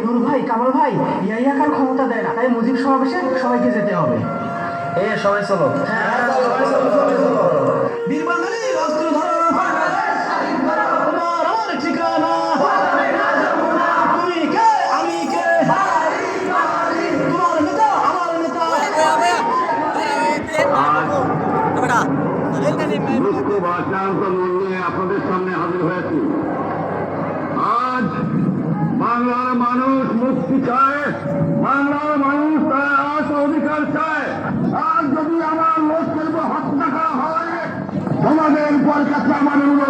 নূর ভাই, কামাল ভাই, ইয়াহিয়া খান ক্ষমতা দেয় না, তাই মুজিব সমাবেশে সবাইকে যেতে হবে। সবাই চলো। বীর বাঙালির অস্ত্র ধরো, তোমার আমার ঠিকানা, তুমি কে আমি কে, তোমার নেতা আমার নেতা। দুঃখ ভাষান্ত মূল্যে আপনাদের সামনে হাজির হয়েছি। আজ বাংলার মানুষ মুক্তি চায়, বাংলার মানুষ তার আশ অধিকার চায়। আজ যদি আমার লোককে হত্যা করা হয়, তোমাদের পর কাছে আমার অনুরোধ